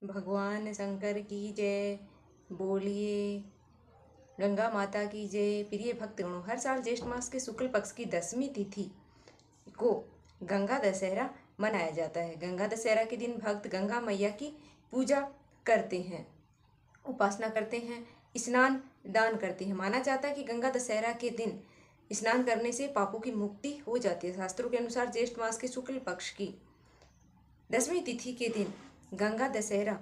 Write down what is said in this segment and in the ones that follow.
भगवान शंकर की जय। बोलिए गंगा माता की जय। प्रिय भक्तगणों, हर साल ज्येष्ठ मास के शुक्ल पक्ष की 10वीं तिथि को गंगा दशहरा मनाया जाता है। गंगा दशहरा के दिन भक्त गंगा मैया की पूजा करते हैं, उपासना करते हैं, स्नान दान करते हैं। माना जाता है कि गंगा दशहरा के दिन स्नान करने से पापों की मुक्ति हो जाती है। शास्त्रों के अनुसार ज्येष्ठ मास के शुक्ल पक्ष की 10वीं तिथि के दिन गंगा दशहरा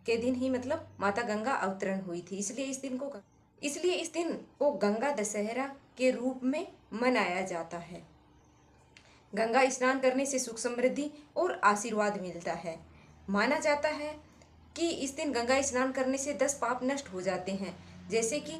के दिन ही मतलब माता गंगा अवतरण हुई थी, इसलिए इस दिन को गंगा दशहरा के रूप में मनाया जाता है। गंगा स्नान करने से सुख समृद्धि और आशीर्वाद मिलता है। माना जाता है कि इस दिन गंगा स्नान करने से 10 पाप नष्ट हो जाते हैं, जैसे कि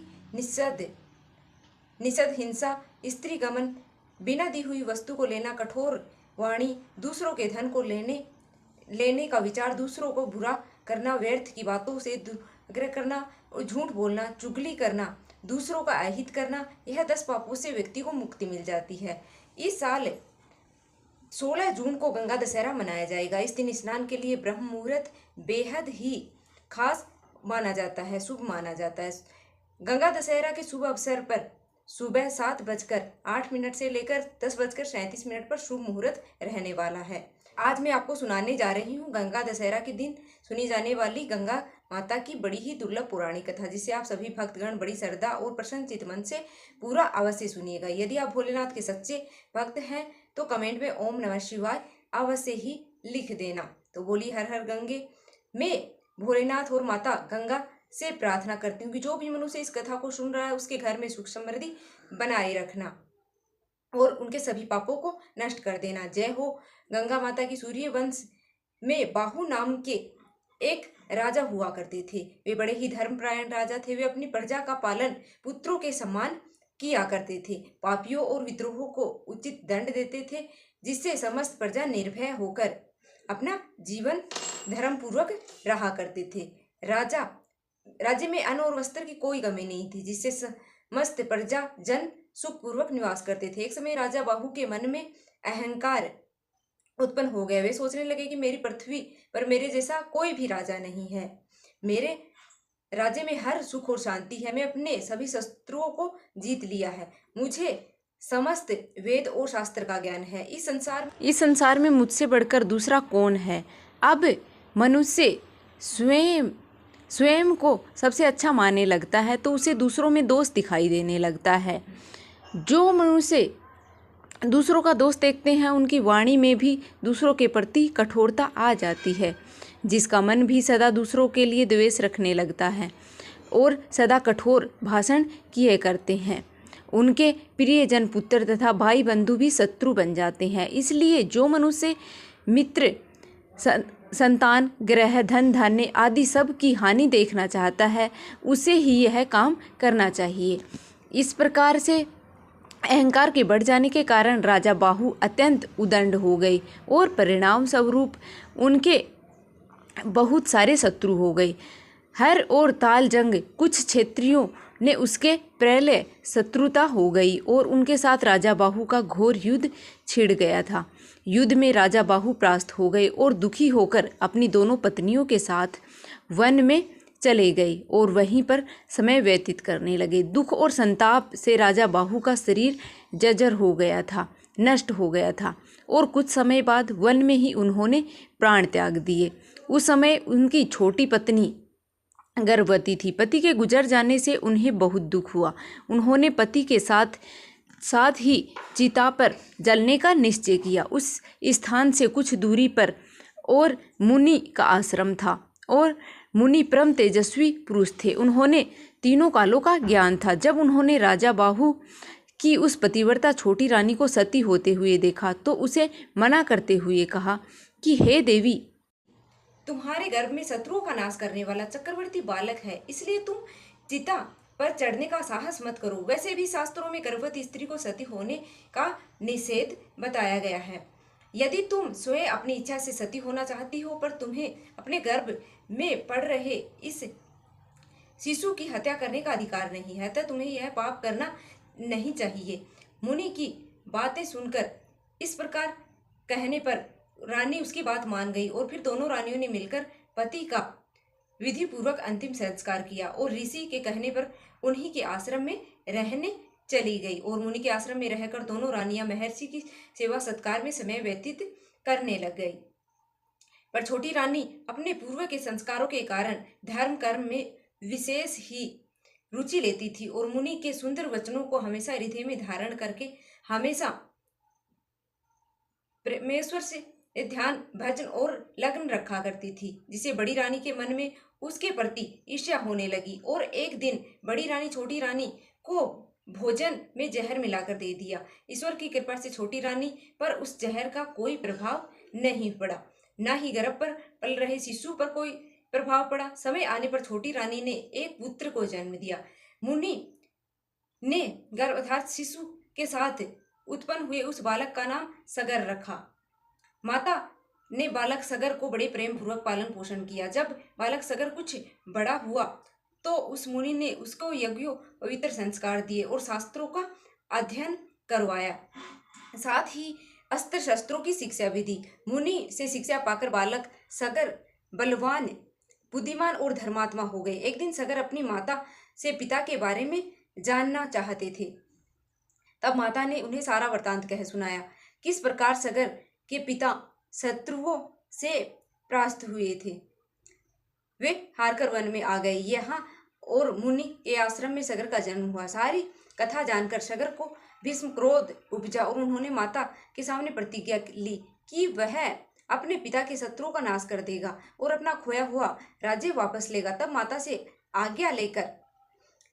निषद हिंसा, स्त्री गमन, बिना दी हुई वस्तु को लेना, कठोर वाणी, दूसरों के धन को लेने का विचार, दूसरों को बुरा करना, व्यर्थ की बातों से दुराग्रह करना, झूठ बोलना, चुगली करना, दूसरों का अहित करना, यह 10 पापों से व्यक्ति को मुक्ति मिल जाती है। इस साल 16 जून को गंगा दशहरा मनाया जाएगा। इस दिन स्नान के लिए ब्रह्म मुहूर्त बेहद ही खास माना जाता है, शुभ माना जाता है। गंगा दशहरा के शुभ अवसर पर सुबह 7:08 से लेकर 10:37 पर शुभ मुहूर्त रहने वाला है। आज मैं आपको सुनाने जा रही हूँ गंगा दशहरा के दिन सुनी जाने वाली गंगा माता की बड़ी ही दुर्लभ पुरानी कथा, जिसे आप सभी भक्तगण बड़ी श्रद्धा और प्रसन्नचित मन से पूरा अवश्य सुनिएगा। यदि आप भोलेनाथ के सच्चे भक्त हैं तो कमेंट में ओम नमः शिवाय अवश्य ही लिख देना। तो बोली हर हर गंगे। मैं भोलेनाथ और माता गंगा से प्रार्थना करती हूँ कि जो भी मनुष्य इस कथा को सुन रहा है उसके घर में सुख समृद्धि बनाए रखना और उनके सभी पापों को नष्ट कर देना। जय हो गंगा माता की। सूर्य वंश में बाहु नाम के एक राजा हुआ करते थे। वे बड़े ही धर्मपरायण राजा थे। वे अपनी प्रजा का पालन पुत्रों के समान किया करते थे। पापियों और विद्रोहों को उचित दंड देते थे, जिससे समस्त प्रजा निर्भय होकर अपना जीवन धर्म पूर्वक रहा करते थे। राज्य में अन्न और वस्त्र की कोई कमी नहीं थी, जिससे समस्त प्रजा जन सुखपूर्वक निवास करते थे। एक समय राजा बाहु के मन में अहंकार उत्पन्न हो गया। वे सोचने लगे कि मेरी पृथ्वी पर मेरे जैसा कोई भी राजा नहीं है। मेरे राज्य में हर सुख और शांति है। मैं अपने सभी शत्रुओं को जीत लिया है। मुझे समस्त वेद और शास्त्र का ज्ञान है। इस संसार में मुझसे बढ़कर दूसरा कौन है। अब मनुष्य स्वयं को सबसे अच्छा मानने लगता है तो उसे दूसरों में दोष दिखाई देने लगता है। जो मनुष्य दूसरों का दोष देखते हैं उनकी वाणी में भी दूसरों के प्रति कठोरता आ जाती है। जिसका मन भी सदा दूसरों के लिए द्वेष रखने लगता है और सदा कठोर भाषण किए करते हैं, उनके प्रियजन, पुत्र तथा भाई बंधु भी शत्रु बन जाते हैं। इसलिए जो मनुष्य मित्र, संतान, ग्रह, धन धान्य आदि सब की हानि देखना चाहता है उसे ही यह काम करना चाहिए। इस प्रकार से अहंकार के बढ़ जाने के कारण राजा बाहु अत्यंत उदंड हो गई और परिणाम स्वरूप उनके बहुत सारे शत्रु हो गए। हर ओर ताल जंग, कुछ क्षेत्रियों ने उसके प्रलय शत्रुता हो गई और उनके साथ राजा बाहु का घोर युद्ध छिड़ गया था। युद्ध में राजा बाहु परास्त हो गए और दुखी होकर अपनी दोनों पत्नियों के साथ वन में चले गए और वहीं पर समय व्यतीत करने लगे। दुख और संताप से राजा बाहु का शरीर जर्जर हो गया था, नष्ट हो गया था और कुछ समय बाद वन में ही उन्होंने प्राण त्याग दिए। उस समय उनकी छोटी पत्नी गर्भवती थी। पति के गुजर जाने से उन्हें बहुत दुख हुआ। उन्होंने पति के साथ ही चिता पर जलने का निश्चय किया। उस स्थान से कुछ दूरी पर और मुनि का आश्रम था और मुनि परम तेजस्वी पुरुष थे। उन्होंने तीनों कालों का ज्ञान था। जब उन्होंने राजा बाहु की उस पतिव्रता छोटी रानी को सती होते हुए देखा तो उसे मना करते हुए कहा कि हे देवी, तुम्हारे गर्भ में शत्रुओं का नाश करने वाला चक्रवर्ती बालक है, इसलिए तुम चिता पर चढ़ने का साहस मत करो। वैसे भी शास्त्रों में गर्भवती स्त्री को सती होने का निषेध बताया गया है। यदि तुम स्वयं अपनी इच्छा से सती होना चाहती हो पर तुम्हें अपने गर्भ में पड़ रहे इस शिशु की हत्या करने का अधिकार नहीं है, तो तुम्हें यह पाप करना नहीं चाहिए। मुनि की बातें सुनकर इस प्रकार कहने पर रानी उसकी बात मान गई और फिर दोनों रानियों ने मिलकर पति का विधि पूर्वक अंतिम संस्कार किया और ऋषि के कहने पर उन्हीं के आश्रम में रहने चली गई। और मुनि के आश्रम में रहकर दोनों रानियां महर्षि की सेवा सत्कार में समय व्यतीत करने लग गई। पर छोटी रानी अपने पूर्व के संस्कारों के कारण धर्म कर्म में विशेष ही रुचि लेती थी और मुनि के सुंदर वचनों को हमेशा हृदय में धारण करके हमेशा परमेश्वर से ध्यान भजन और लग्न रखा करती थी, जिसे बड़ी रानी के मन में उसके प्रति ईर्ष्या होने लगी। और एक दिन बड़ी रानी छोटी रानी को भोजन में जहर मिलाकर दे दिया। ईश्वर की कृपा से छोटी रानी पर उस जहर का कोई प्रभाव नहीं पड़ा, न ही गर्भ पर पल रहे शिशु पर कोई प्रभाव पड़ा। समय आने पर छोटी रानी ने एक पुत्र को जन्म दिया। मुनि ने गर्भधारित शिशु के साथ उत्पन्न हुए उस बालक का नाम सगर रखा। माता ने बालक सगर को बड़े प्रेम पूर्वक पालन पोषण किया। जब बालक सगर कुछ बड़ा हुआ तो उस मुनि ने उसको यज्ञों पवित्र संस्कार दिए और शास्त्रों का अध्ययन करवाया, साथ ही अस्त्र शस्त्रों की शिक्षा भी दी। मुनि से शिक्षा पाकर बालक सगर बलवान, बुद्धिमान और धर्मात्मा हो गए। एक दिन सगर अपनी माता से पिता के बारे में जानना चाहते थे। तब माता ने उन्हें सारा वृतांत कह सुनाया, किस प्रकार सगर के पिता शत्रुओं से परास्त हुए थे। वे हारकर वन में आ गए यहाँ और मुनि के आश्रम में सगर का जन्म हुआ। सारी कथा जानकर सगर को भीष्म क्रोध उपजा और उन्होंने माता के सामने प्रतिज्ञा ली कि वह अपने पिता के शत्रुओं का नाश कर देगा और अपना खोया हुआ राज्य वापस लेगा। तब माता से आज्ञा लेकर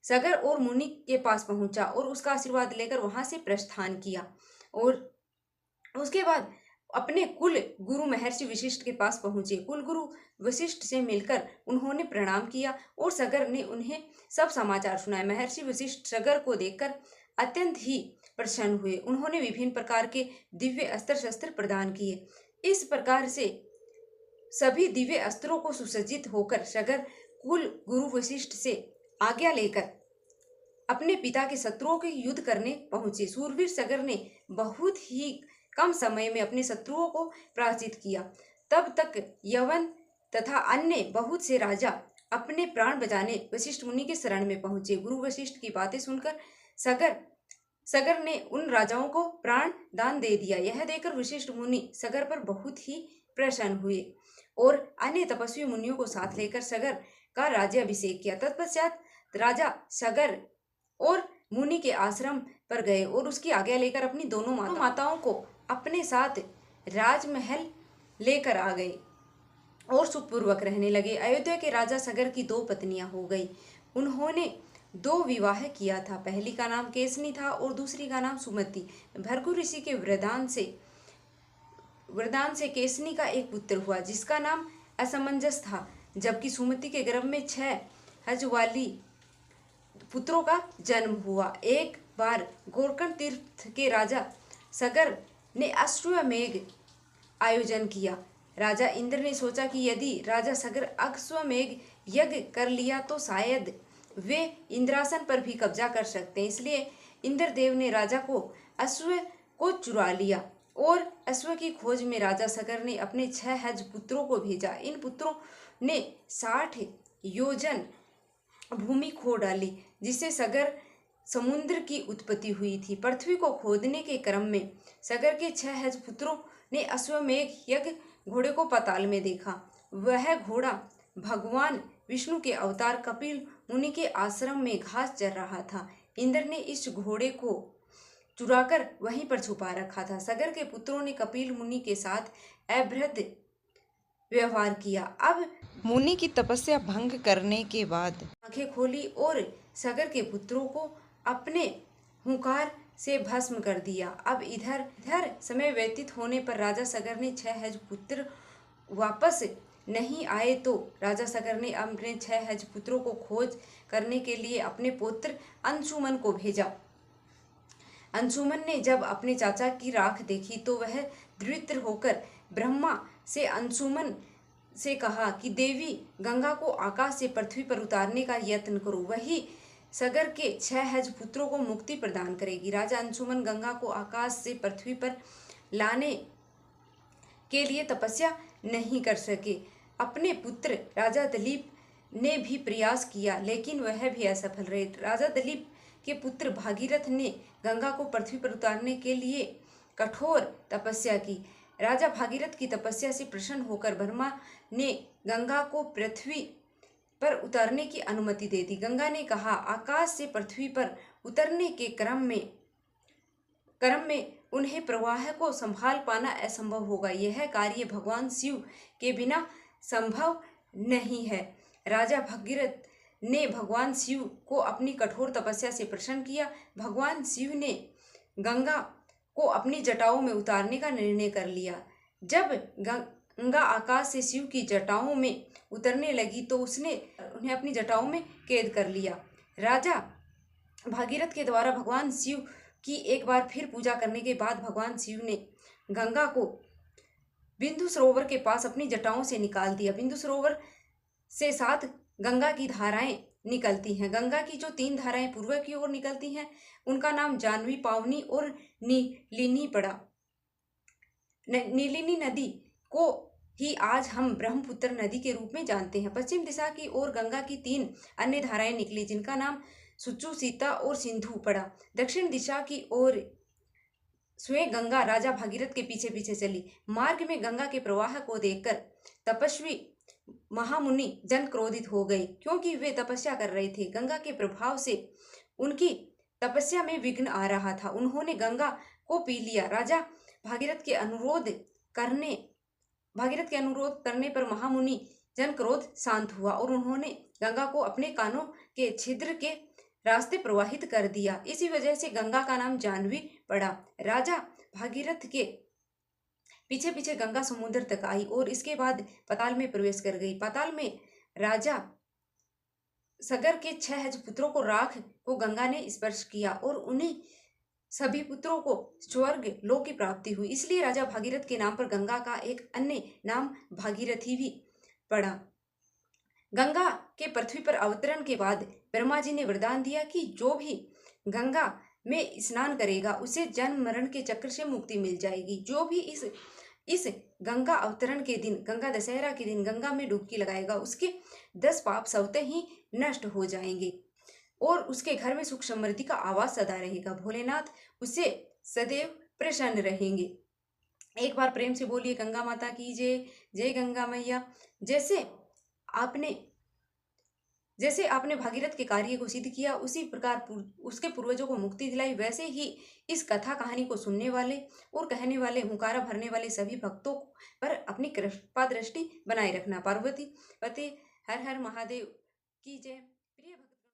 सगर और मुनि के पास पहुंचा और उसका आशीर्वाद लेकर वहां से प्रस्थान किया और उसके बाद अपने कुल गुरु महर्षि वशिष्ठ के पास पहुंचे। कुल गुरु वशिष्ठ से मिलकर उन्होंने प्रणाम किया और सगर ने उन्हें सब समाचार सुनाए। महर्षि वशिष्ठ सगर को देखकर अत्यंत ही प्रसन्न हुए। उन्होंने विभिन्न प्रकार के दिव्य अस्त्र शस्त्र प्रदान किए। इस प्रकार से सभी दिव्य अस्त्रों को सुसज्जित होकर सगर कुल गुरु वशिष्ठ से आज्ञा लेकर अपने पिता के शत्रुओं के युद्ध करने पहुंचे। सूरवीर सगर ने बहुत ही कम समय में अपने शत्रुओं को पराजित किया। तब तक यवन तथा अन्य बहुत से राजा अपने प्राण बचाने वशिष्ठ मुनि के शरण में पहुंचे। गुरु वशिष्ठ की बातें सुनकर सगर ने उन राजाओं को प्राण दान दे दिया। यह देखकर वशिष्ठ मुनि सगर पर बहुत ही प्रसन्न हुए और अन्य तपस्वी मुनियों को साथ लेकर सगर का राज्याभिषेक किया। तत्पश्चात राजा सगर और मुनि के आश्रम पर गए और उसकी आज्ञा लेकर अपनी दोनों माताओं को अपने साथ राजमहल लेकर आ गए और सुखपूर्वक रहने लगे। अयोध्या के राजा सगर की 2 पत्नियां हो गई। उन्होंने 2 विवाह किया था। पहली का नाम केसनी था और दूसरी का नाम सुमति। भृगु ऋषि के वरदान से केसनी का एक पुत्र हुआ जिसका नाम असमंजस था, जबकि सुमति के गर्भ में 6 हज वाली पुत्रों का जन्म हुआ। एक बार गोकर्ण तीर्थ के राजा सगर ने अश्वमेघ आयोजन किया। राजा इंद्र ने सोचा कि यदि राजा सगर अश्वमेघ यज्ञ कर लिया तो शायद वे इंद्रासन पर भी कब्जा कर सकते हैं। इसलिए इंद्रदेव ने राजा को अश्व को चुरा लिया और अश्व की खोज में राजा सगर ने अपने 6 हज पुत्रों को भेजा। इन पुत्रों ने 60 योजन भूमि खो डाली, जिससे सगर समुद्र की उत्पत्ति हुई थी। पृथ्वी को खोदने के क्रम में सगर के 6 हज पुत्रों ने अश्वमेघ यज्ञ घोड़े को पाताल में देखा। वह घोड़ा भगवान विष्णु के अवतार कपिल मुनि के आश्रम में घास चर रहा था। इंद्र ने इस घोड़े को चुराकर वहीं पर छुपा रखा था। सगर के पुत्रों ने कपिल मुनि के साथ अभद्र व्यवहार किया। अब मुनि की तपस्या भंग करने के बाद आंखें खोली और सगर के पुत्रों को अपने हुंकार से भस्म कर दिया। अब इधर समय व्यतीत होने पर राजा सगर ने 6 हज पुत्र वापस नहीं आए तो राजा सगर ने अपने 6 हज पुत्रों को खोज करने के लिए अपने पुत्र अंशुमन को भेजा। अंशुमन ने जब अपने चाचा की राख देखी तो वह दरिद्र होकर ब्रह्मा से अंशुमन से कहा कि देवी गंगा को आकाश से पृथ्वी पर उतारने का यत्न करो, वही सगर के 6 हज पुत्रों को मुक्ति प्रदान करेगी। राजा अंशुमन गंगा को आकाश से पृथ्वी पर लाने के लिए तपस्या नहीं कर सके। अपने पुत्र राजा दिलीप ने भी प्रयास किया, लेकिन वह भी असफल रहे। राजा दिलीप के पुत्र भागीरथ ने गंगा को पृथ्वी पर उतारने के लिए कठोर तपस्या की। राजा भागीरथ की तपस्या से प्रसन्न होकर ब्रह्मा ने गंगा को पृथ्वी पर उतरने की अनुमति दे दी। गंगा ने कहा, आकाश से पृथ्वी पर उतरने के क्रम में उन्हें प्रवाह को संभाल पाना असंभव होगा। यह कार्य भगवान शिव के बिना संभव नहीं है। राजा भागीरथ ने भगवान शिव को अपनी कठोर तपस्या से प्रसन्न किया। भगवान शिव ने गंगा को अपनी जटाओं में उतारने का निर्णय कर लिया। जब गंगा आकाश से शिव की जटाओं में उतरने लगी तो उसने उन्हें अपनी जटाओं में कैद कर लिया। राजा भागीरथ के द्वारा भगवान शिव की एक बार फिर पूजा करने के बाद भगवान शिव ने गंगा को बिंदु सरोवर के पास अपनी जटाओं से निकाल दिया। बिंदु सरोवर से 7 गंगा की धाराएं निकलती हैं। गंगा की जो 3 धाराएं पूर्व की ओर निकलती हैं उनका नाम जानवी, पावनी और नीलिनी पड़ा। नीलिनी नदी को ही आज हम ब्रह्मपुत्र नदी के रूप में जानते हैं। पश्चिम दिशा की ओर गंगा की 3 अन्य धाराएं निकली, जिनका नाम सुचु, सीता और सिंधु पड़ा। दक्षिण दिशा की ओर स्वयं गंगा राजा भागीरथ के पीछे पीछे चली। मार्ग में गंगा के प्रवाह को देखकर तपस्वी महामुनि जन क्रोधित हो गए, क्योंकि वे तपस्या कर रहे थे। गंगा के प्रभाव से उनकी तपस्या में विघ्न आ रहा था। उन्होंने गंगा को पी लिया। राजा भागीरथ के अनुरोध करने पर महामुनि जन क्रोध शांत हुआ और उन्होंने गंगा को अपने कानों के छिद्र के रास्ते प्रवाहित कर दिया। इसी वजह से गंगा का नाम जानवी पड़ा। राजा भागीरथ के पीछे पीछे गंगा समुद्र तक आई और इसके बाद पाताल में प्रवेश कर गई। पाताल में राजा सगर के 6 पुत्रों को राख को गंगा ने स्पर्श किया और उन्हें सभी पुत्रों को स्वर्ग लोक की प्राप्ति हुई। इसलिए राजा भागीरथ के नाम पर गंगा का एक अन्य नाम भागीरथी भी पड़ा। गंगा के पृथ्वी पर अवतरण के बाद ब्रह्मा जी ने वरदान दिया कि जो भी गंगा में स्नान करेगा उसे जन्म मरण के चक्र से मुक्ति मिल जाएगी। जो भी इस गंगा अवतरण के दिन, गंगा दशहरा के दिन गंगा में डुबकी लगाएगा, उसके 10 पाप स्वतः ही नष्ट हो जाएंगे और उसके घर में सुख समृद्धि का आवास सदा रहेगा। भोलेनाथ उसे सदैव प्रसन्न रहेंगे। एक बार प्रेम से बोलिए गंगा माता की जय। जय गंगा मैया। जैसे आपने भागीरथ के कार्य को सिद्ध किया, उसी प्रकार उसके पूर्वजों को मुक्ति दिलाई, वैसे ही इस कथा कहानी को सुनने वाले और कहने वाले, हुंकारा भरने वाले सभी भक्तों पर अपनी कृपा दृष्टि बनाए रखना। पार्वती पते हर हर महादेव की जय। प्रिय भक्त